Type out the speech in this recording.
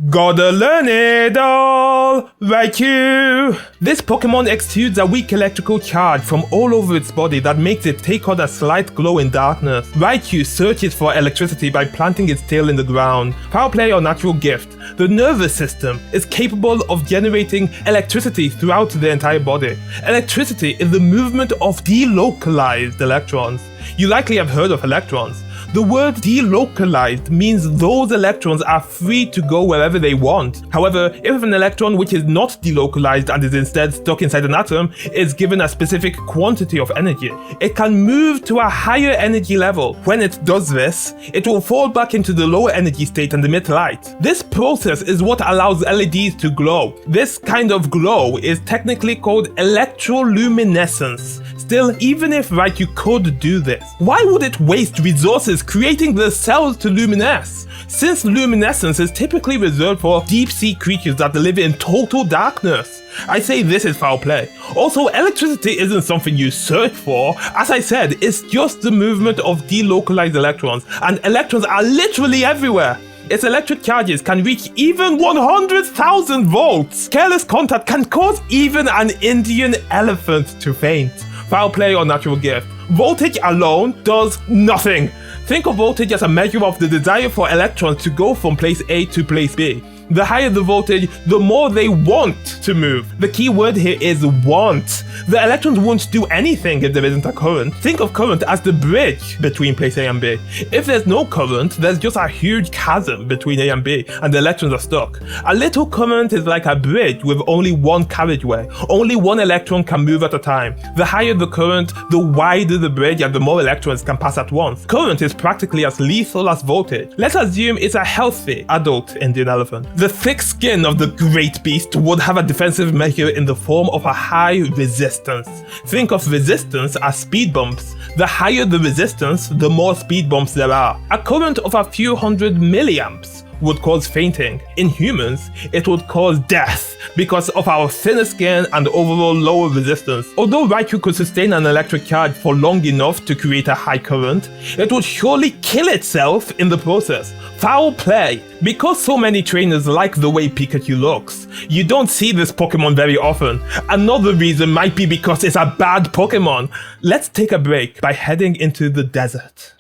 Gotta learn it all, Raichu! This Pokemon exudes a weak electrical charge from all over its body that makes it take on a slight glow in darkness. Raichu searches for electricity by planting its tail in the ground. Foul play or natural gift. The nervous system is capable of generating electricity throughout the entire body. Electricity is the movement of delocalized electrons. You likely have heard of electrons. The word delocalized means those electrons are free to go wherever they want. However, if an electron which is not delocalized and is instead stuck inside an atom is given a specific quantity of energy, it can move to a higher energy level. When it does this, it will fall back into the lower energy state and emit light. This process is what allows LEDs to glow. This kind of glow is technically called electroluminescence. Still, even if Raichu could do this, why would it waste resources creating the cells to luminesce? Since luminescence is typically reserved for deep-sea creatures that live in total darkness. I say this is foul play. Also, electricity isn't something you search for. As I said, it's just the movement of delocalized electrons, and electrons are literally everywhere. Its electric charges can reach even 100,000 volts. Careless contact can cause even an Indian elephant to faint. Foul play or natural gift. Voltage alone does nothing. Think of voltage as a measure of the desire for electrons to go from place A to place B. The higher the voltage, the more they want to move. The key word here is want. The electrons won't do anything if there isn't a current. Think of current as the bridge between place A and B. If there's no current, there's just a huge chasm between A and B, and the electrons are stuck. A little current is like a bridge with only one carriageway. Only one electron can move at a time. The higher the current, the wider the bridge, and the more electrons can pass at once. Current is practically as lethal as voltage. Let's assume it's a healthy adult Indian elephant. The thick skin of the great beast would have a defensive measure in the form of a high resistance. Think of resistance as speed bumps. The higher the resistance, the more speed bumps there are. A current of a few hundred milliamps would cause fainting. In humans, it would cause death because of our thinner skin and overall lower resistance. Although Raichu could sustain an electric charge for long enough to create a high current, it would surely kill itself in the process. Foul play. Because so many trainers like the way Pikachu looks, you don't see this Pokemon very often. Another reason might be because it's a bad Pokemon. Let's take a break by heading into the desert.